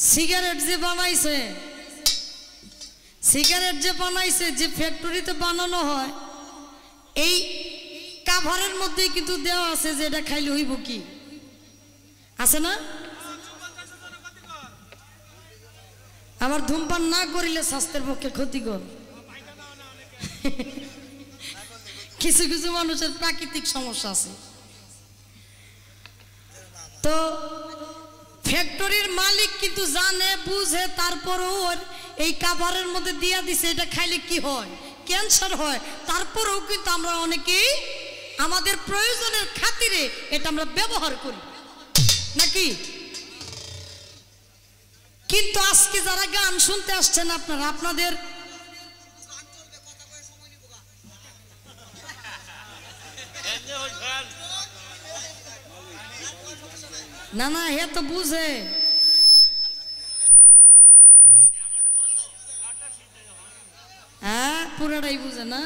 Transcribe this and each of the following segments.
Cigarette যে বানাইছে যে ফ্যাক্টরিতে বানানো হয় এই কাভারের মধ্যে কিন্তু দেওয়া আছে যে এটা খাইলে হইব কি আছে না আমার ধূমপান না করিলে স্বাস্থ্যের পক্ষে ক্ষতিকর কিছু কিছু মানুষের প্রাকৃতিক সমস্যা আছে তো ফ্যাক্টরির মালিক কিন্তু জানে বুঝে তারপরেও এই কাভারের মধ্যে দিয়া দিছে এটা খাইলে কি হয় ক্যান্সার হয় তারপরেও কিন্তু আমরা অনেকেই আমাদের প্রয়োজনের খাতিরে এটা আমরা ব্যবহার করি নাকি কিন্তু আজকে যারা গান শুনতে আসছেন আপনারা আপনাদের না না হে তো বুঝে হ্যাঁ পুরাটাই বুঝে না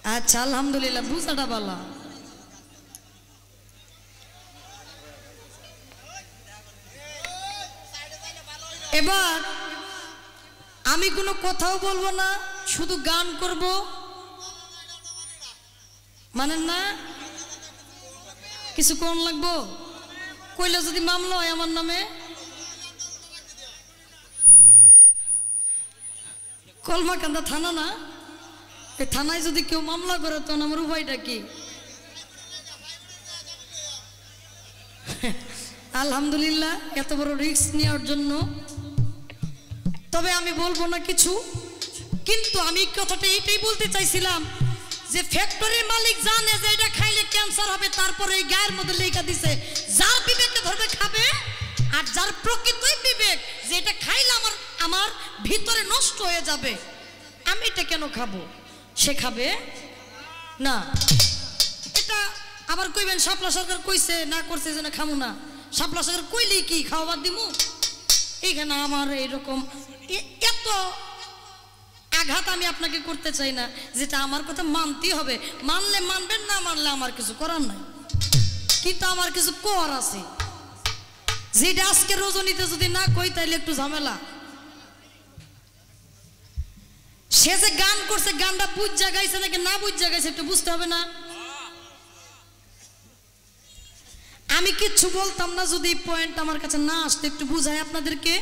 আচ্ছা আলহামদুলিল্লাহ বুঝাটা ভালো এবার আমি কোনো কথাও বলবো না শুধু গান করব মানেন না কিছু কোন লাগবো কইলে যদি মামলা হয় আমার নামে কলমাকান্দা থানা না এই থানায় যদি কেউ মামলা করে তখন আমার উপায়টা কি আলহামদুলিল্লাহ এত বড় রিস্ক নেওয়ার জন্য তবে আমি বলবো না কিছু কিন্তু আমি কথাটা এইটাই বলতে চাইছিলাম যে ফ্যাক্টরির মালিক জানে যে এটা খাইলে ক্যান্সার হবে তারপরে এই গায়ের মধ্যে লেখা দিছে যার বিবেকে ধরবে খাবে আর যার প্রকৃতই বিবেক যে এটা খাইলে আমার ভিতরে নষ্ট হয়ে যাবে আমি এটা কেন খাবো সে খাবে না এটা আবার কইবেন শাপলা সরকার কইছে না করছে যে না খামু না শাপলা সরকার কইলেই কি খাওয়াবার দিমু এইখানে আমার এইরকম এত আঘাত আমি আপনাকে করতে চাই না যেটা আমার কথা মানতেই হবে মানলে মানবেন না মানলে আমার কিছু করার নাই কিন্তু আমার কিছু কর আছে যেটা আজকে রজনীতে যদি না কই তাইলে একটু ঝামেলা সে যে গান করছে গানটা বুঝা গাইছে নাকি না বুঝা গাইছে একটু বুঝতে হবে না আমি কিচ্ছু বলতাম না যদি পয়েন্ট আমার কাছে না আসতে একটু বুঝাই আপনাদেরকে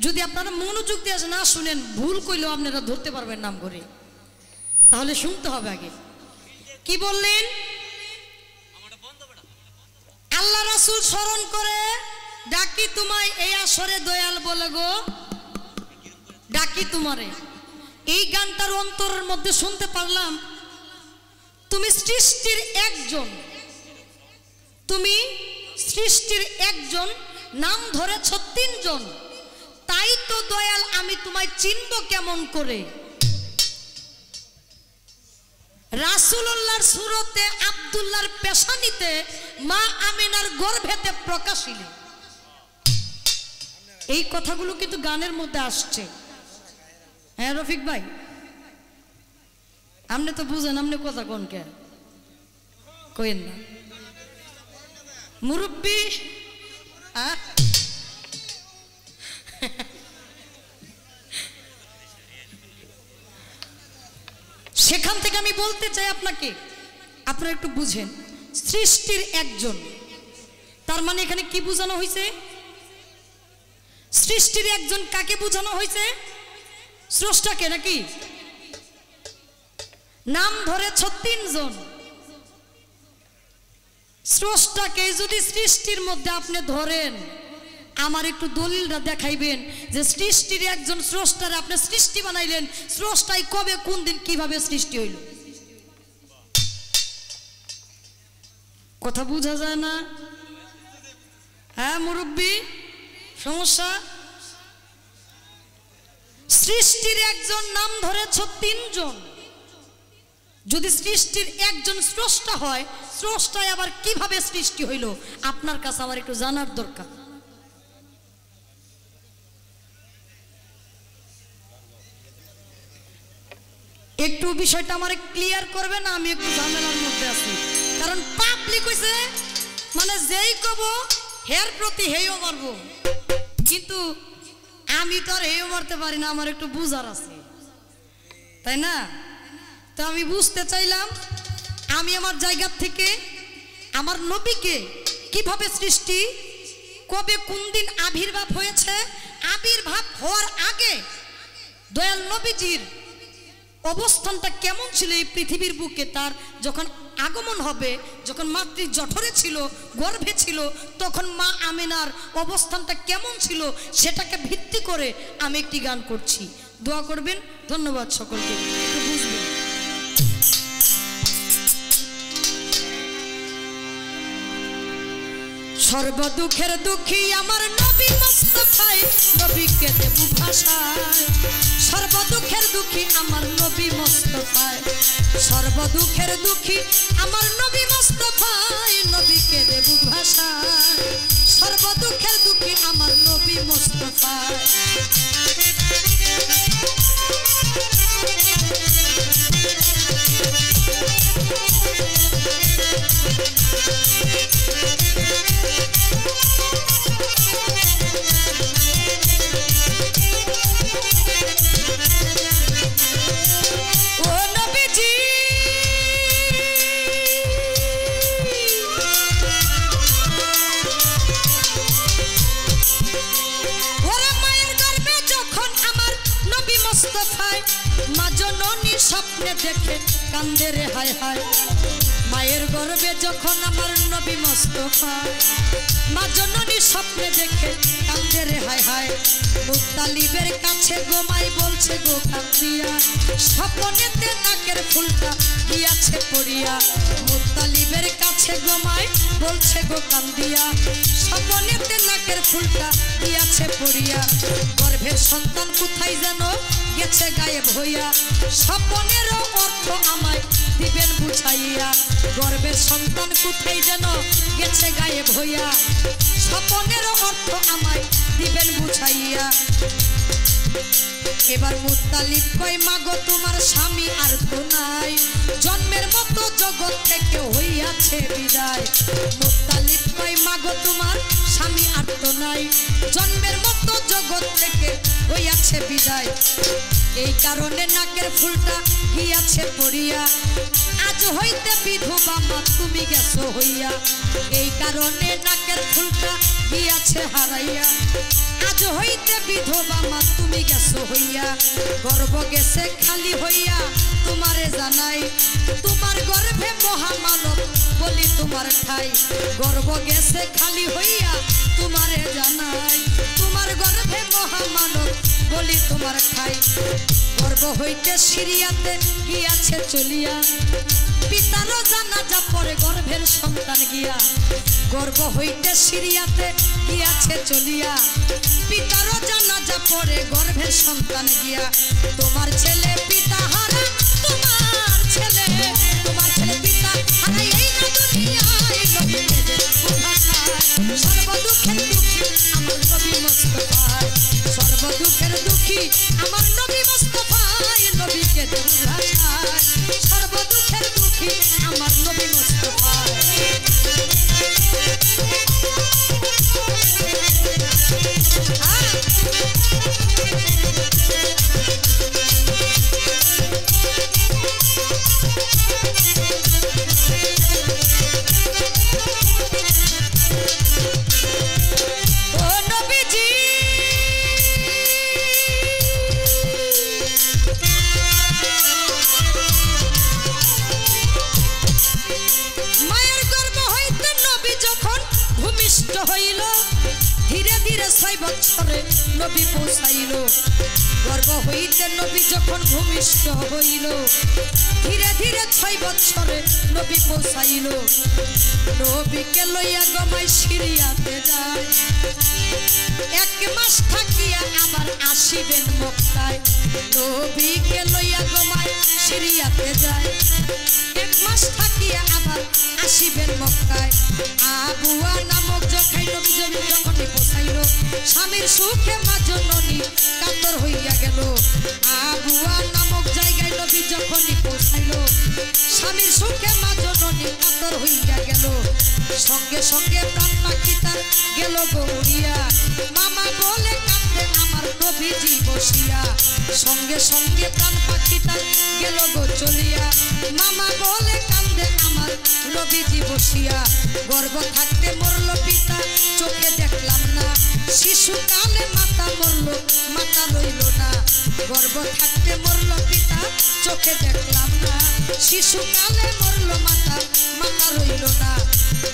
যদি আপনারা মনোযোগ দিয়ে না শুনেন ভুল কইলেও আপনারা ধরতে পারবেন নাম করে তাহলে শুনতে হবে আগে কি বললেন আল্লাহ রাসূল স্মরণ করে ডাকি তোমায় এই আসরে দয়াল বলে গো ডাকি তোমারে এই গানটার অন্তরের মধ্যে শুনতে পারলাম তুমি সৃষ্টির একজন নাম ধরেছ তিনজন তাই তো দয়াল আমি তোমায় চিনব কেমন করে রাসূলুল্লাহর সুরতে আব্দুল্লাহর পেশানিতে মা আমিনার গর্ভেতে প্রকাশিলে এই কথাগুলো কিন্তু গানের মধ্যে আসছে হ্যাঁ রফিক ভাই আপনি তো বুঝেন আপনি কথা কোন কে কইেন না মুরব্বী সেখান থেকে আমি বলতে চাই আপনাকে আপনারা একটু বুঝেন সৃষ্টির একজন তার মানে এখানে কি বোঝানো হয়েছে সৃষ্টির একজন কাকে বোঝানো হয়েছে স্রষ্টাকে নাকি নাম ধরেছ তিনজন স্রষ্টাকে যদি সৃষ্টির মধ্যে আপনি ধরেন আমার একটু দলিলটা দেখাইবেন যে সৃষ্টির একজন স্রষ্টারে আপনি সৃষ্টি বানাইলেন স্রষ্টাই কবে কোন দিন কিভাবে সৃষ্টি হইল কথা বোঝা যায় না হ্যাঁ মুরব্বী সমস্যা সৃষ্টির একজন নাম ধরেছ তিনজন যদি সৃষ্টির একজন স্রষ্টা হয় স্রষ্টায় আবার কিভাবে সৃষ্টি হইল আপনার কাছে আমার একটু জানার দরকার একটু বিষয়টা আমার ক্লিয়ার করবে না আমি একটু ঝামেলার মধ্যে আছি কারণ পাবলিক হইছে মানে যেই কব হের প্রতি হেও মারবো, কিন্তু আমি তো আর হেও মারতে পারি না, আমার একটু বুঝার আছে, তাই না? তো আমি বুঝতে চাইলাম আমি আমার জায়গা থেকে আমার নবীকে কিভাবে সৃষ্টি, কবে কোন দিন আবির্ভাব হয়েছে, আবির্ভাব হওয়ার আগে দয়াল নবীজির অবস্থানটা কেমন ছিল এই পৃথিবীর বুকে, তার যখন আগমন হবে, যখন মাতৃ জঠরে ছিল, গর্ভে ছিল, তখন মা আমিনার অবস্থানটা কেমন ছিল, সেটাকে ভিত্তি করে আমি একটি গান করছি। দোয়া করবেন। ধন্যবাদ সকলকে, একটু বুঝবেন। সর্বদুঃখের দুঃখী আমার নবী মুস্তাফায়, নবীকে দেব ভাষায়। সর্বদুঃখের দুঃখী আমার নবী মুস্তাফায়, সর্বদুঃখের দুঃখী আমার নবী মুস্তাফায়, নবীকে দেব ভাষায়। সর্বদুঃখের দুঃখী আমার নবী মুস্তাফায়। মা জননী স্বপ্নে দেখে কান্দে রে হায় হায়, মায়ের গর্ভে যখন আমার নবী মুস্তাফায়, মা জননী স্বপ্নে দেখে কান্দে রে হায় হায়। মুত্তালিবের কাছে গোমাই বলছে গো কান্দিয়া, স্বপ্নেতে নাকের ফুলটা গিয়াছে পড়িয়া। মুত্তালিবের কাছে গোমাই বলছে গো কান্দিয়া, স্বপ্নেতে নাকের ফুলটা গিয়াছে পড়িয়া। গর্ভের সন্তান কোথায় যেন গেছে গায়েব হইয়া, স্বপ্নের অর্থ আমায় দিবেন বুঝাইয়া। গর্ভের সন্তান কোথায় যেন গেছে গায়েব হইয়া, স্বপ্নের অর্থ আমায় দিবেন বুঝাইয়া। এবার মুত্তালিব কয় মাগো তোমার স্বামী আর তো নাই, জন্মের মতো জগৎ থেকে হইয়াছে বিদায়। মুত্তালিব কয় মাগো তোমার স্বামী আর তো নাই, জন্মের মতো জগৎ থেকে হইয়াছে বিদায়। এই কারণে নাকের ফুলটা গিয়াছে পড়িয়া, আজ হইতে বিধবা মা তুমি গেছো হইয়া। এই কারণে নাকের ফুলটা গিয়াছে হারাইয়া, আজ হইতে বিধবা মা তুমি গেছো হইয়া। গর্ভ গেছে খালি হইয়া তোমারে জানাই, তোমার গর্ভে মহামানব বলি তোমার ঠাই। গর্ভ গেছে খালি হইয়া তোমারে জানাই, তোমার গর্ভে মহামানব বলি তোমার ঠাই। গর্ভ হইতে সিরিয়াতে গিয়াছে চলিয়া, পিতারও জানাজা পরে গর্ভের সন্তান গিয়া। গর্ভ হইতে সিরিয়াতে গিয়াছে চলিয়া, পিতারও জানাজা পরে গর্ভের সন্তান গিয়া। তোমার ছেলে পিতা হারা, তোমার ছেলে পিতা হারা এই না দুনিয়ায়, নবীকে দেখো ভাষায়। সর্বদুঃখের দুঃখী আমার নবী মুস্তাফায়, সর্বদুঃখের দুঃখী আমার নবী মুস্তাফায়, নবীকে দেখো ভাষায়। সর্বদুঃখের দুঃখী আমার নবী মুস্তাফায়। হইল ধীরে ধীরে 6 বছরে নবী পৌঁছাইল। গর্ভ হইতে নবী যখন ভূমিষ্ঠ হইল, ধীরে ধীরে 6 বছরে নবী পৌঁছাইল। নবীকে লইয়া গমাই সিরিয়াতে যায়, 1 মাস থাকিয়া আবার আসিবেন মক্কায় নবীকে লইয়া গোমায় সিরিয়াতে যায় এক মাস থাকিয়া আবার আসিবেন মক্কায় আবুয়া নামক যখাই নবী যখনই পৌঁছাইল স্বামীর সুখে মা জননী কাতর হইয়া গেল আবুয়া নামক জায়গায় নবী যখনই পৌঁছাইল স্বামীর সুখে মা জননী কাতর হইয়া গেল সঙ্গে সঙ্গে প্রাণ পাখি তার গেল গৌরিয়া মামা বলে কাঁদে আমার নবীজি বসিয়া সঙ্গে সঙ্গে প্রাণ পাখি তার গেল গো চলিয়া মামা বলে কাঁদে আমার নবীজি বসিয়া গর্ভ থাকতে মরল পিতা চোখে দেখলাম না শিশুকালে মাতা মরল মাতা রইল না গর্ভ থাকতে মরল পিতা চোখে দেখলাম না শিশুকালে মরল মাতা মাতা রইল না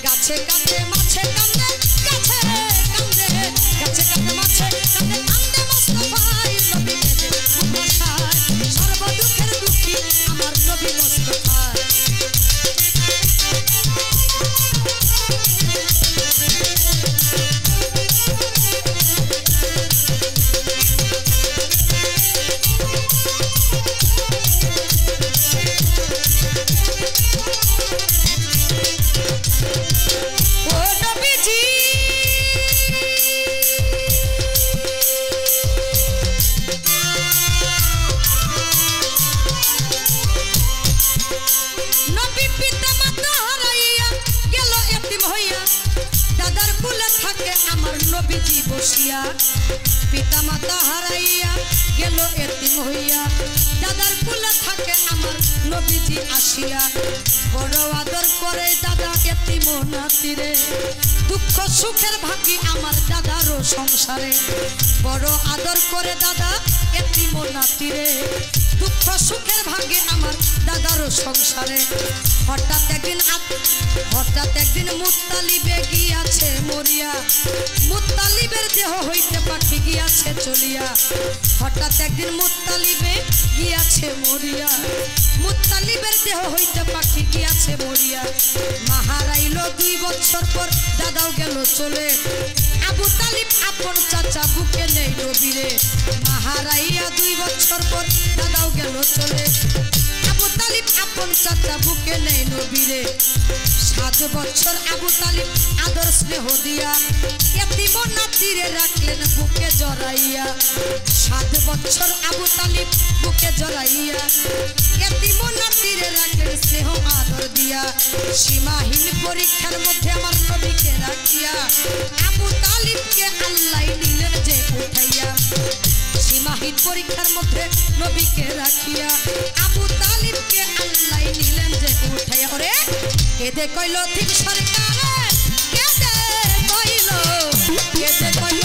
গাছে কাঁদে মাছে কাঁদে গাছে কাঁদে গাছে কাঁদে মাছে কাঁদে কাঁদে মুস্তাফাই নবী কেঁদে ভাষায় সর্ব দুঃখের দুঃখী আমার নবী মুস্তাফা পিতা মাতা হারাইয়া গেল এতিম হইয়া দাদার কুলে থাকে আমার নবীজি আসিয়া বড় আদর করে দাদা এতিম নাতিরে দুঃখ সুখের ভাগী আমার দাদারও সংসারে বড় আদর করে দাদা এতিম নাতিরে দুঃখ সুখের ভাগে আমার দাদারও সংসারে হঠাৎ একদিন মুত্তালিবে গিয়াছে মরিয়া মুত্তালিবের দেহ হইতে পাখি গিয়াছে চলিয়া হঠাৎ একদিন মুত্তালিবে গিয়াছে মরিয়া মুত্তালিবের দেহ হইতে পাখি গিয়াছে মরিয়া মা হারাইল 2 বছর পর দাদাও গেল চলে আবু তালিব আপন চাচা বুকে নেই নবীরে মা হারাইয়া 2 বছর পর দাদাও গেল চলে আবু তালিব আপন চাচা বুকে নেই নবীরে 7 বছর আবু তালিব আদর স্নেহ দিয়া এতিম নাতিরে রাখলেন বুকে জড়াইয়া 7 বছর আবু তালিব বুকে জড়াইয়া এতিম নাতিরে রাখলেন স্নেহ আদর দিয়া সীমাহীন পরীক্ষার মধ্যে আমার নবীকে রাখিয়া আবু তালিবকে আল্লাহ নিলেন যে উঠাইয়া সীমাহীন পরীক্ষার মধ্যে নবীকে রাখিয়া আবু তালিবকে আল্লাহ নিলেন যে উঠাইয়া ওরে কেঁদে কইল ঠিক সরকারে কেঁদে কইল